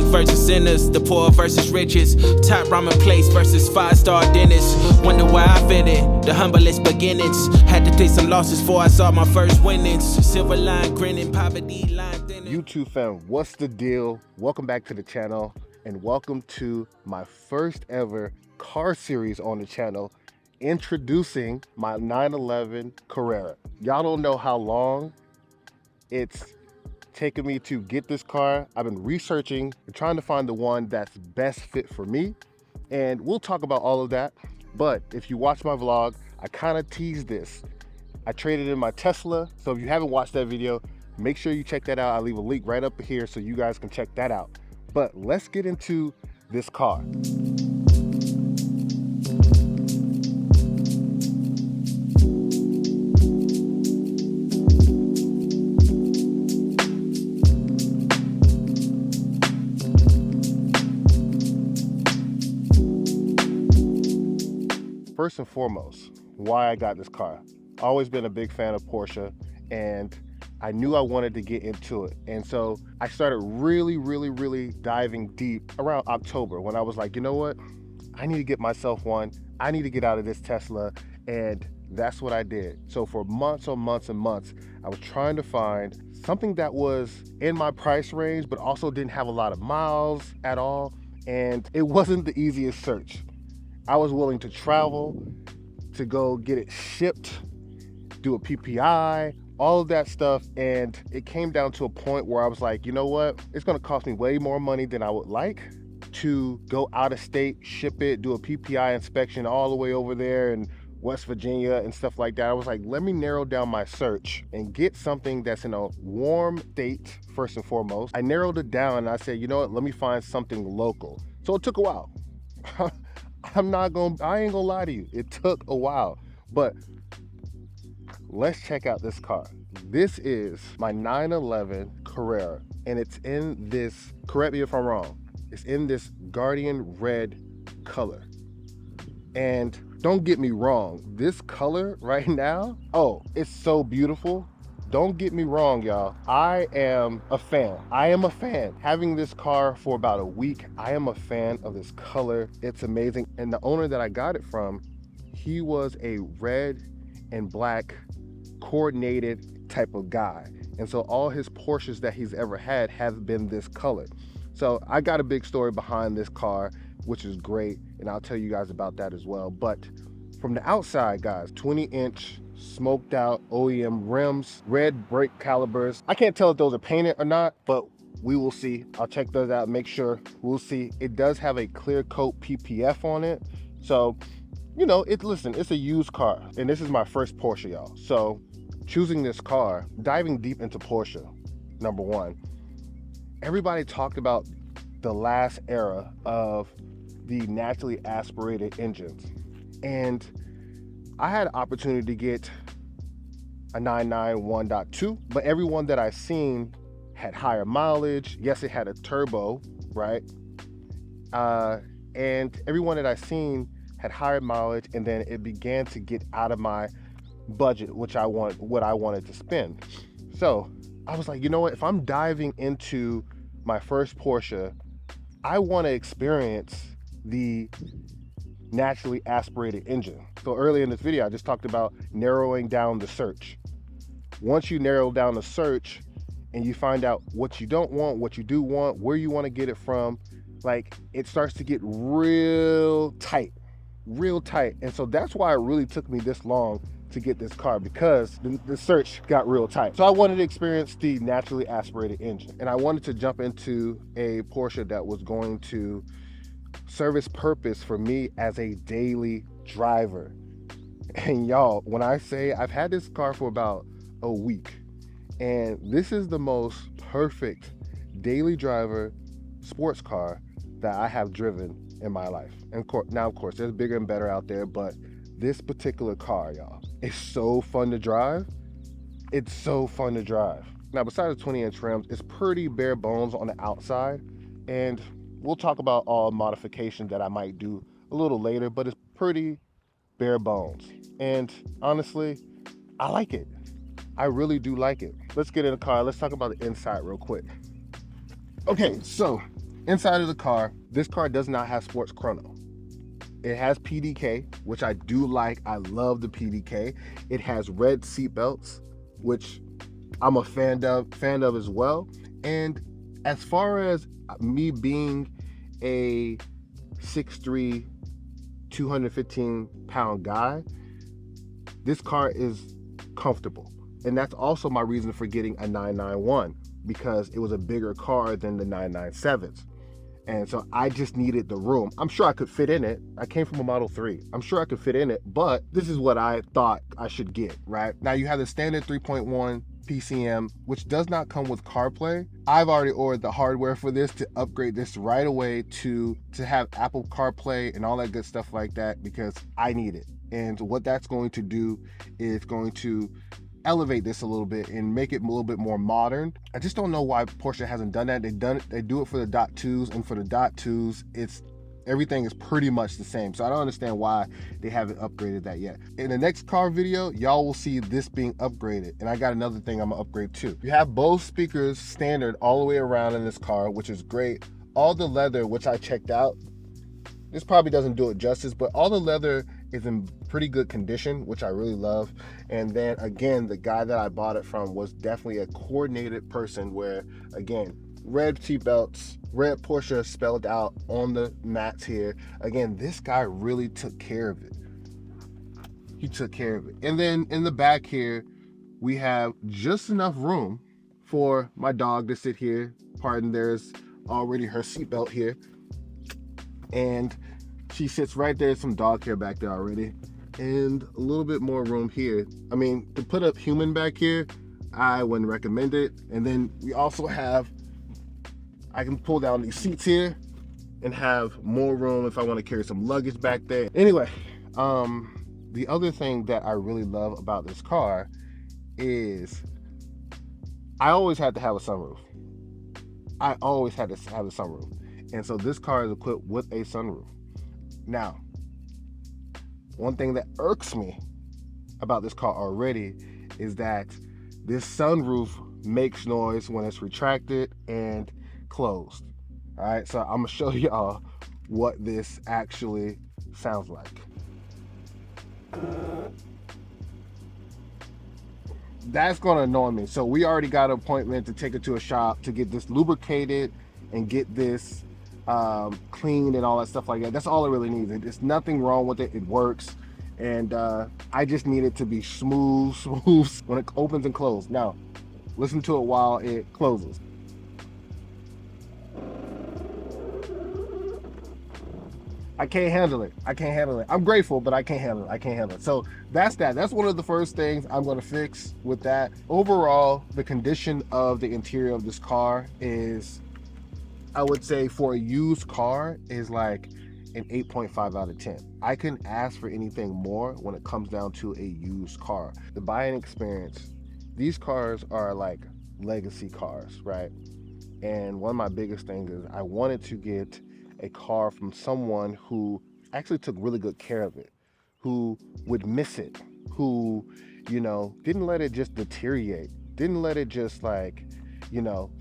versus sinners, the poor versus riches, top ramen place versus 5-star dinners. Wonder where I fit in, the humblest beginnings. Had to take some losses before I saw my first winnings. Silver line grinning, poverty line thinning. YouTube fam, what's the deal? Welcome back to the channel and welcome to my first ever car series on the channel, introducing my 911 Carrera. Y'all don't know how long it's taken me to get this car. I've been researching and trying to find the one that's best fit for me, and we'll talk about all of that. But if you watch my vlog, I kind of teased this. I traded in my Tesla, so if you haven't watched that video, make sure you check that out. I'll leave a link right up here so you guys can check that out. But let's get into this car. First and foremost, why I got this car. Always been a big fan of Porsche, and I knew I wanted to get into it. And so I started really diving deep around October when I was like, you know what? I need to get myself one. I need to get out of this Tesla. And that's what I did. So for months on months and months, I was trying to find something that was in my price range, but also didn't have a lot of miles at all. And it wasn't the easiest search. I was willing to travel, to go get it shipped, do a PPI, all of that stuff. And it came down to a point where I was like, you know what? It's gonna cost me way more money than I would like to go out of state, ship it, do a PPI inspection all the way over there in West Virginia and stuff like that. I was like, let me narrow down my search and get something that's in a warm state first and foremost. I narrowed it down and I said, you know what? Let me find something local. So it took a while. I ain't gonna lie to you. It took a while, but let's check out this car. This is my 911 Carrera, and it's in this, correct me if I'm wrong, it's in this Guardian red color. And don't get me wrong, this color right now, oh, it's so beautiful. Don't get me wrong, y'all. I am a fan. Having this car for about a week, I am a fan of this color. It's amazing. And the owner that I got it from, he was a red and black coordinated type of guy. And so all his Porsches that he's ever had have been this color. So I got a big story behind this car, which is great. And I'll tell you guys about that as well. But from the outside, guys, 20-inch smoked out OEM rims, red brake calipers. I can't tell if those are painted or not, but we will see. I'll check those out, make sure. We'll see. It does have a clear coat PPF on it. So, you know, listen, it's a used car. And this is my first Porsche, y'all. So choosing this car, diving deep into Porsche, number one, everybody talked about the last era of the naturally aspirated engines. And I had an opportunity to get a 991.2, but everyone that I've seen had higher mileage. Yes, it had a turbo, right? And everyone that I've seen had higher mileage, and then it began to get out of my budget, what I wanted to spend. So I was like, you know what? If I'm diving into my first Porsche, I want to experience the naturally aspirated engine. So earlier in this video, I just talked about narrowing down the search. Once you narrow down the search and you find out what you don't want, what you do want, where you want to get it from, like, it starts to get real tight. And so that's why it really took me this long to get this car, because the search got real tight. So I wanted to experience the naturally aspirated engine, and I wanted to jump into a Porsche that was going to service purpose for me as a daily driver. And y'all, when I say I've had this car for about a week, and this is the most perfect daily driver sports car that I have driven in my life. And now, of course, there's bigger and better out there, but this particular car, y'all, is so fun to drive. It's so fun to drive. Now, besides the 20-inch rims, it's pretty bare bones on the outside, and we'll talk about all modifications that I might do a little later, but it's pretty bare bones. And honestly, I like it. I really do like it. Let's get in the car. Let's talk about the inside real quick. Okay, so Inside of the car, this car does not have sports chrono. It has PDK, which I do like. I love the PDK. It has red seat belts, which I'm a fan of as well. And as far as me being a 6'3", 215-pound guy, this car is comfortable. And that's also my reason for getting a 991, because it was a bigger car than the 997s. And so I just needed the room. I'm sure I could fit in it. I came from a Model 3. I'm sure I could fit in it, but this is what I thought I should get, right? Now you have the standard 3.1 PCM, which does not come with CarPlay. I've already ordered the hardware for this to upgrade this right away to have Apple CarPlay and all that good stuff like that, because I need it. And what that's going to do is going to elevate this a little bit and make it a little bit more modern. I just don't know why Porsche hasn't done that. They do it for the Dot 2s, and for the Dot 2s, everything is pretty much the same. So I don't understand why they haven't upgraded that yet. In the next car video, y'all will see this being upgraded. And I got another thing I'm gonna upgrade too. You have both speakers standard all the way around in this car, which is great. All the leather, which I checked out, this probably doesn't do it justice, but all the leather is in pretty good condition, which I really love. And then again, the guy that I bought it from was definitely a coordinated person, where again, red seat belts, red Porsche spelled out on the mats here. Again, this guy really took care of it. He took care of it. And then in the back here, we have just enough room for my dog to sit here. Pardon, there's already her seatbelt here. And she sits right there, some dog hair back there already. And a little bit more room here. I mean, to put a human back here, I wouldn't recommend it. And then we also have, I can pull down these seats here and have more room if I want to carry some luggage back there. Anyway, the other thing that I really love about this car is I always had to have a sunroof. I always had to have a sunroof. And so this car is equipped with a sunroof. Now, one thing that irks me about this car already is that this sunroof makes noise when it's retracted and closed. All right, so I'm gonna show y'all what this actually sounds like. That's gonna annoy me. So we already got an appointment to take it to a shop to get this lubricated and get this cleaned and all that stuff like that. That's all it really needs. There's nothing wrong with it. It works. And I just need it to be smooth when it opens and closes. Now, listen to it while it closes. I can't handle it. I'm grateful, but I can't handle it. So that's that. That's one of the first things I'm going to fix with that. Overall, the condition of the interior of this car is, I would say for a used car, is like an 8.5 out of 10. I couldn't ask for anything more when it comes down to a used car. The buying experience, these cars are like legacy cars, right? And one of my biggest things is I wanted to get a car from someone who actually took really good care of it, who would miss it, who, didn't let it just deteriorate, didn't let it just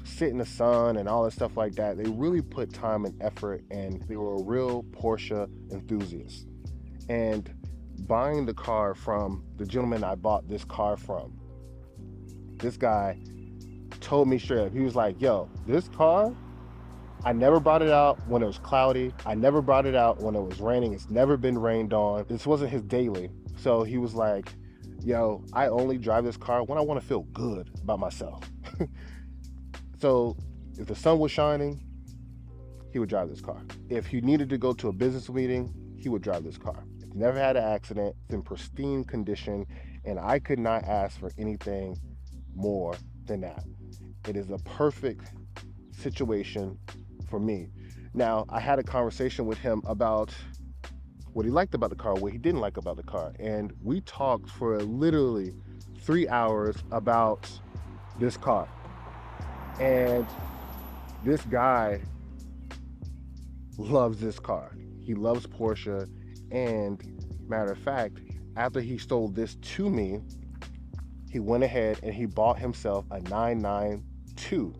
sit in the sun and all that stuff like that. They really put time and effort, and they were a real Porsche enthusiast. And buying the car from the gentleman I bought this car from, this guy told me straight up, he was like, yo, this car, I never brought it out when it was cloudy. I never brought it out when it was raining. It's never been rained on. This wasn't his daily. So he was like, yo, I only drive this car when I want to feel good about myself. So if the sun was shining, he would drive this car. If he needed to go to a business meeting, he would drive this car. It's never had an accident. It's in pristine condition. And I could not ask for anything more than that. It is a perfect situation for me. Now, I had a conversation with him about what he liked about the car, what he didn't like about the car. And we talked for literally 3 hours about this car. And this guy loves this car. He loves Porsche. And matter of fact, after he sold this to me, he went ahead and he bought himself a 992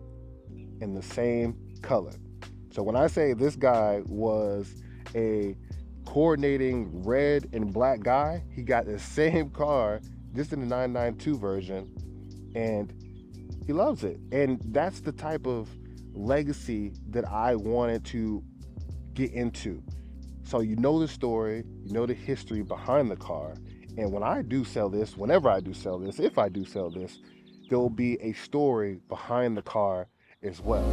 in the same color. So So when I say this guy was a coordinating red and black guy, he got the same car, just in the 992 version, and he loves it. And that's the type of legacy that I wanted to get into. So you know the story, you know the history behind the car, and when I do sell this, whenever I do sell this, if I do sell this, there will be a story behind the car as well.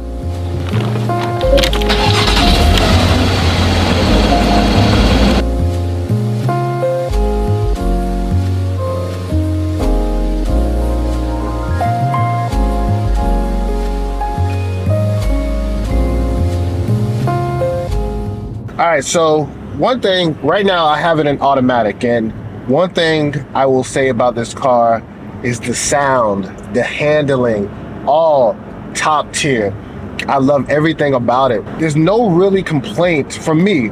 All right, so one thing, right now I have it in automatic, and one thing I will say about this car is the sound, the handling, all top tier. I love everything about it. There's no really complaint from me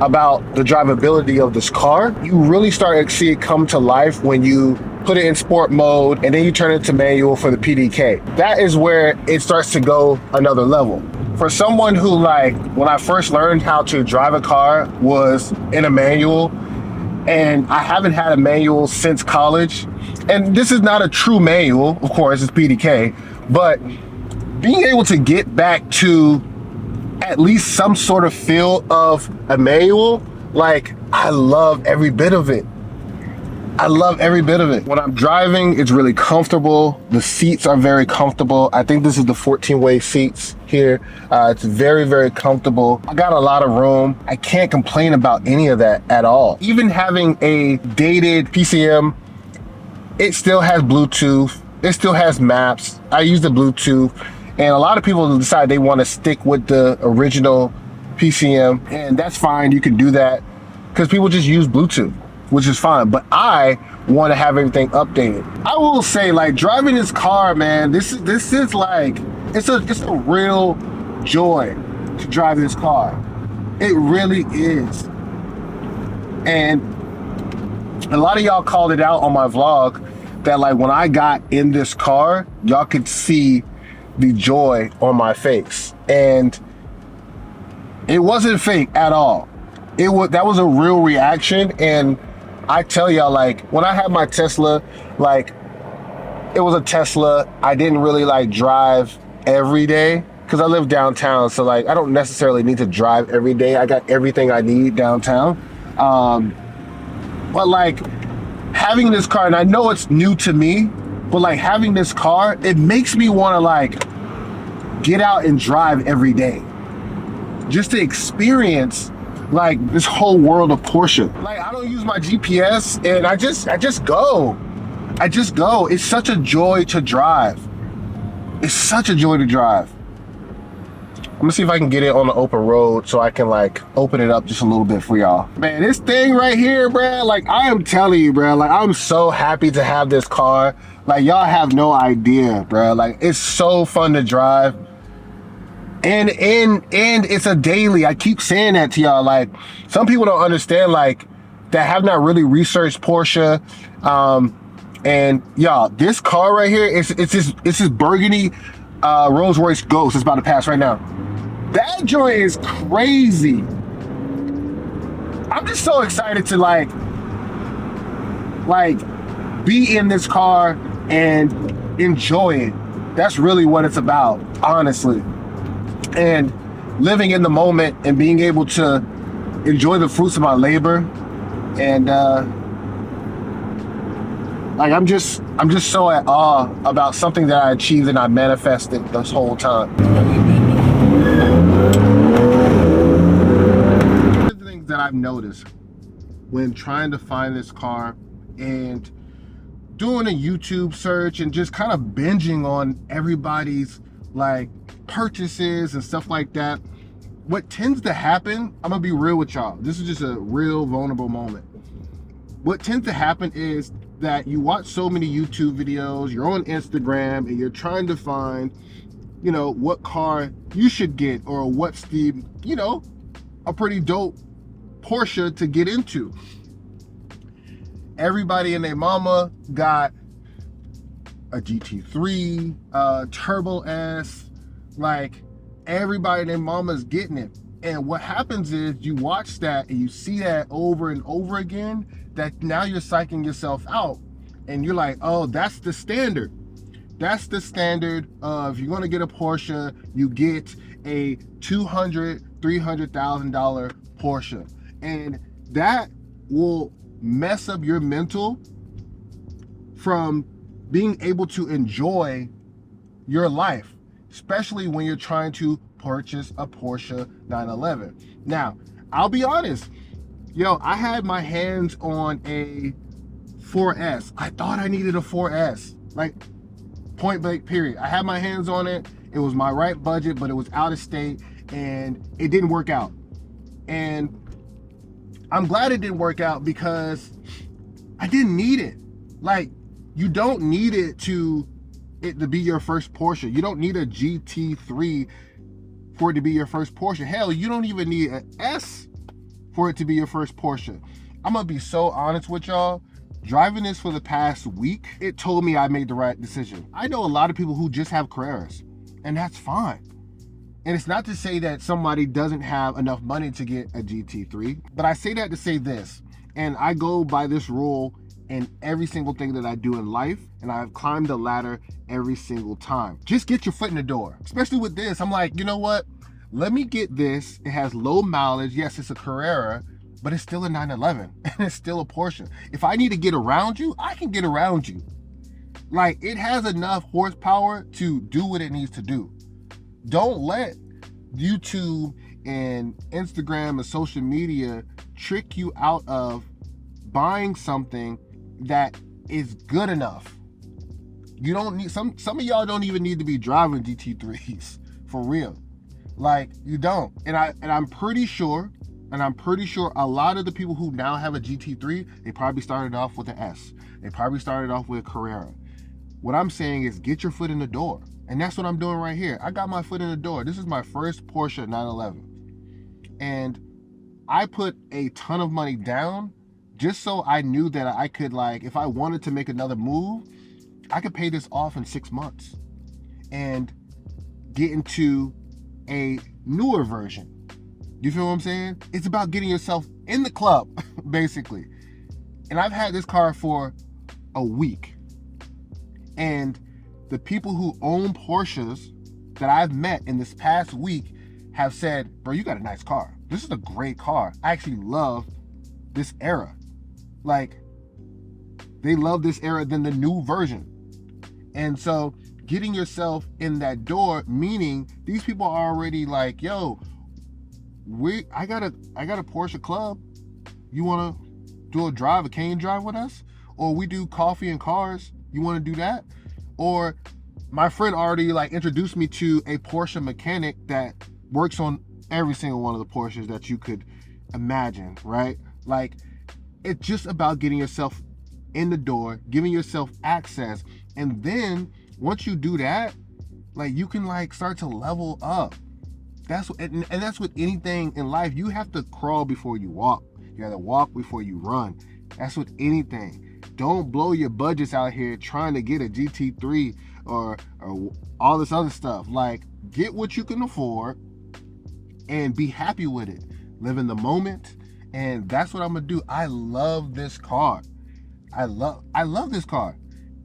about the drivability of this car. You really start to see it come to life when you put it in sport mode and then you turn it to manual for the PDK. That is where it starts to go another level. For someone who, like, when I first learned how to drive a car was in a manual, and I haven't had a manual since college, and this is not a true manual, of course, it's PDK, but being able to get back to at least some sort of feel of a manual, like, I love every bit of it. I love every bit of it. When I'm driving, it's really comfortable. The seats are very comfortable. I think this is the 14-way seats here. It's very, very comfortable. I got a lot of room. I can't complain about any of that at all. Even having a dated PCM, it still has Bluetooth. It still has maps. I use the Bluetooth. And a lot of people decide they want to stick with the original PCM, and that's fine. You can do that because people just use Bluetooth, which is fine. But I want to have everything updated. I will say, like, driving this car, man, this is like, it's a real joy to drive this car. It really is. And a lot of y'all called it out on my vlog that, like, when I got in this car, y'all could see the joy on my face, and it wasn't fake at all. That was a real reaction. And I tell y'all, like, when I had my Tesla, like, it was a Tesla. I didn't really like drive every day because I live downtown, so like I don't necessarily need to drive every day. I got everything I need downtown. But like, having this car, and I know it's new to me, but like, having this car, it makes me want to like get out and drive every day, just to experience like this whole world of Porsche. Like, I don't use my GPS, and I just go. It's such a joy to drive. It's such a joy to drive. I'm gonna see if I can get it on the open road so I can like open it up just a little bit for y'all. Man, this thing right here, bruh, like, I am telling you, bruh, like, I'm so happy to have this car. Like, y'all have no idea, bruh. Like, it's so fun to drive. And it's a daily. I keep saying that to y'all. Like, some people don't understand, like, that have not really researched Porsche. And y'all, this car right here, it's this burgundy Rolls Royce Ghost. It's about to pass right now. That joint is crazy. I'm just so excited to like be in this car and enjoy it. That's really what it's about, honestly. And living in the moment and being able to enjoy the fruits of my labor. And like, I'm just so at awe about something that I achieved and I manifested this whole time. One of the things that I've noticed when trying to find this car and doing a YouTube search and just kind of binging on everybody's like purchases and stuff like that, what tends to happen, I'm gonna be real with y'all, this is just a real vulnerable moment. What tends to happen is that you watch so many YouTube videos, you're on Instagram, and you're trying to find, you know, what car you should get, or what's the, you know, a pretty dope Porsche to get into. Everybody and their mama got a GT3, Turbo S, like, everybody and their mama's getting it. And what happens is you watch that and you see that over and over again, that now you're psyching yourself out. And you're like, oh, that's the standard. That's the standard of, you're going to get a Porsche, you get a $200,000, $300,000 Porsche. And that will mess up your mental from being able to enjoy your life, especially when you're trying to purchase a Porsche 911. Now, I'll be honest, I had my hands on a 4S. I thought I needed a 4S, like point blank period. I had my hands on it. It was my right budget, but it was out of state and it didn't work out. And I'm glad it didn't work out because I didn't need it. Like, you don't need it to be your first Porsche. You don't need a GT3 for it to be your first Porsche. Hell, you don't even need an S for it to be your first Porsche. I'm gonna be so honest with y'all. Driving this for the past week, it told me I made the right decision. I know a lot of people who just have Carreras, and that's fine. And it's not to say that somebody doesn't have enough money to get a GT3, but I say that to say this, and I go by this rule in every single thing that I do in life, and I've climbed the ladder every single time. Just get your foot in the door. Especially with this, I'm like, you know what? Let me get this. It has low mileage. Yes, it's a Carrera, but it's still a 911 and it's still a Porsche. If I need to get around you, I can get around you. Like, it has enough horsepower to do what it needs to do. Don't let YouTube and Instagram and social media trick you out of buying something that is good enough. You don't need, some of y'all don't even need to be driving GT3s, for real. Like, you don't. And I'm pretty sure a lot of the people who now have a GT3, they probably started off with an S. They probably started off with a Carrera. What I'm saying is, get your foot in the door. And that's what I'm doing right here. I got my foot in the door. This is my first Porsche 911. And I put a ton of money down just so I knew that I could, like, if I wanted to make another move, I could pay this off in 6 months and get into a newer version. You feel what I'm saying? It's about getting yourself in the club, basically. And I've had this car for a week. And the people who own Porsches that I've met in this past week have said, bro, you got a nice car. This is a great car. I actually love this era. Like, they love this era than the new version. And so getting yourself in that door, meaning these people are already like, yo, I got a Porsche club. You want to do a cane drive with us? Or we do coffee and cars. You want to do that? Or my friend already like introduced me to a Porsche mechanic that works on every single one of the Porsches that you could imagine, right? Like, it's just about getting yourself in the door, giving yourself access. And then once you do that, like, you can like start to level up. And that's with anything in life. You have to crawl before you walk. You have to walk before you run. That's with anything. Don't blow your budgets out here trying to get a GT3 or all this other stuff. Like, get what you can afford and be happy with it. Live in the moment. And that's what I'm gonna do. I love this car. I love this car.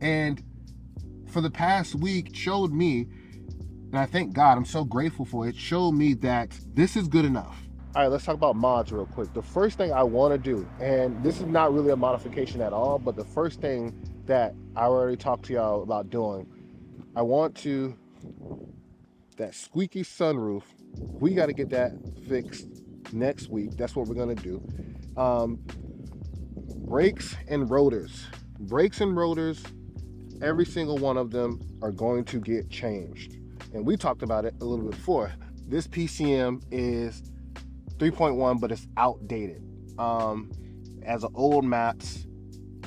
And for the past week showed me, and I thank God, I'm so grateful for it, showed me that this is good enough. All right, let's talk about mods real quick. The first thing I want to do, and this is not really a modification at all, but the first thing that I already talked to y'all about doing, I want to, that squeaky sunroof, we got to get that fixed next week. That's what we're going to do. Brakes and rotors. Brakes and rotors, every single one of them are going to get changed. And we talked about it a little bit before. This PCM is 3.1, but it's outdated as an old maps.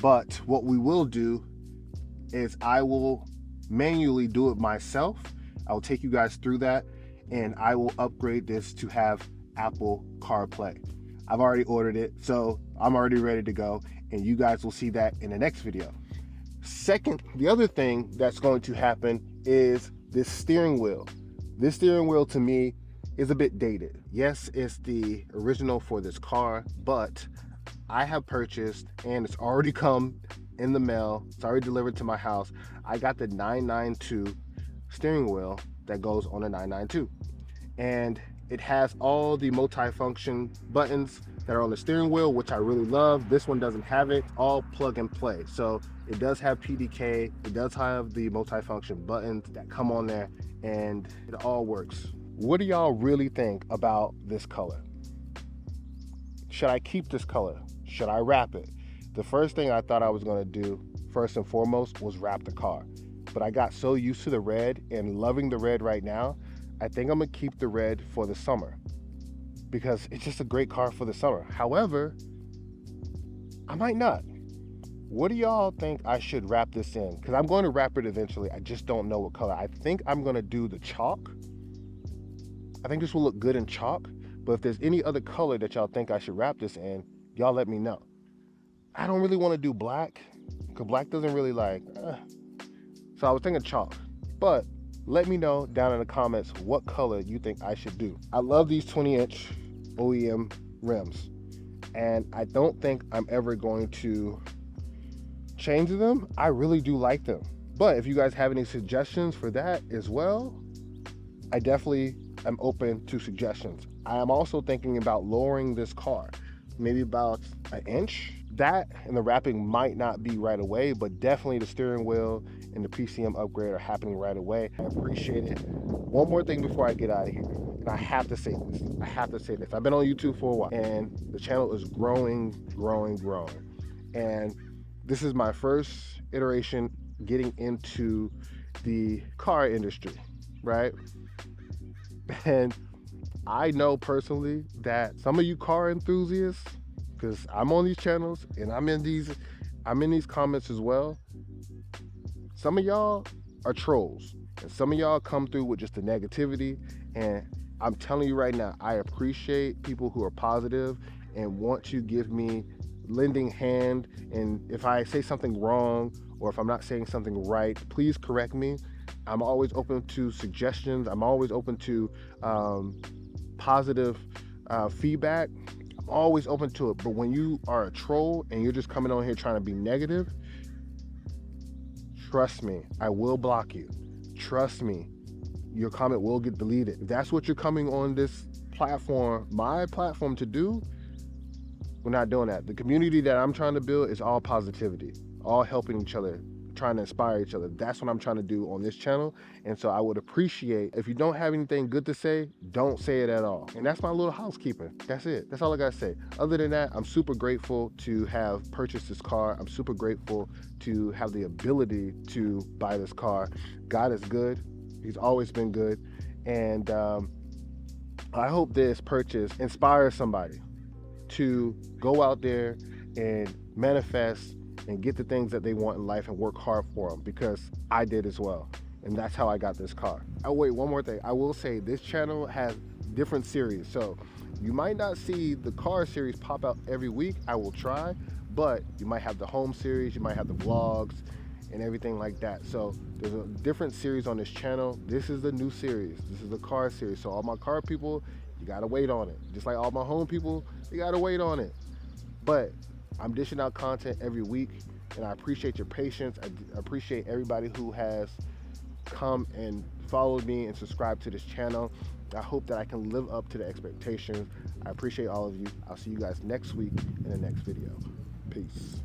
But what we will do is I will manually do it myself. I will take you guys through that, and I will upgrade this to have Apple CarPlay. I've already ordered it, so I'm already ready to go, and you guys will see that in the next video. Second, the other thing that's going to happen is this steering wheel. This steering wheel to me is a bit dated. Yes, it's the original for this car, but I have purchased, and it's already come in the mail, it's already delivered to my house. I got the 992 steering wheel that goes on a 992, and it has all the multi-function buttons that are on the steering wheel, which I really love. This one doesn't have it, all plug and play. So it does have PDK, it does have the multi-function buttons that come on there, and it all works. What do y'all really think about this color? Should I keep this color? Should I wrap it? The first thing I thought I was gonna do, first and foremost, was wrap the car. But I got so used to the red and loving the red right now, I think I'm gonna keep the red for the summer because it's just a great car for the summer. However, I might not. What do y'all think I should wrap this in? Because I'm going to wrap it eventually. I just don't know what color. I think I'm gonna do the chalk. I think this will look good in chalk, but if there's any other color that y'all think I should wrap this in, y'all let me know. I don't really want to do black because black doesn't really so I was thinking chalk, but let me know down in the comments what color you think I should do. I love these 20-inch OEM rims, and I don't think I'm ever going to change them. I really do like them, but if you guys have any suggestions for that as well, I definitely am open to suggestions. I am also thinking about lowering this car, maybe about an inch. That and the wrapping might not be right away, but definitely the steering wheel and the PCM upgrade are happening right away. I appreciate it. One more thing before I get out of here, and I have to say this. I've been on YouTube for a while, and the channel is growing. And this is my first iteration getting into the car industry, right? And I know personally that some of you car enthusiasts, because I'm on these channels and I'm in these comments as well, some of y'all are trolls, and some of y'all come through with just the negativity. And I'm telling you right now, I appreciate people who are positive and want to give me lending hand. And if I say something wrong or if I'm not saying something right, please correct me. I'm always open to suggestions. I'm always open to positive feedback. I'm always open to it. But when you are a troll and you're just coming on here trying to be negative, trust me, I will block you. Trust me, your comment will get deleted. If that's what you're coming on this platform, my platform, to do, we're not doing that. The community that I'm trying to build is all positivity, all helping each other, trying to inspire each other. That's what I'm trying to do on this channel. And so I would appreciate, if you don't have anything good to say, don't say it at all. And that's my little housekeeping. That's it. That's all I gotta say. Other than that, I'm super grateful to have purchased this car. I'm super grateful to have the ability to buy this car. God is good. He's always been good. And I hope this purchase inspires somebody to go out there and manifest and get the things that they want in life and work hard for them, because I did as well. And that's how I got this car. Oh wait, one more thing. I will say this channel has different series. So you might not see the car series pop out every week. I will try, but you might have the home series, you might have the vlogs and everything like that. So there's a different series on this channel. This is the new series. This is the car series. So all my car people, you gotta wait on it. Just like all my home people, you gotta wait on it. But I'm dishing out content every week, and I appreciate your patience. I appreciate everybody who has come and followed me and subscribed to this channel. I hope that I can live up to the expectations. I appreciate all of you. I'll see you guys next week in the next video. Peace.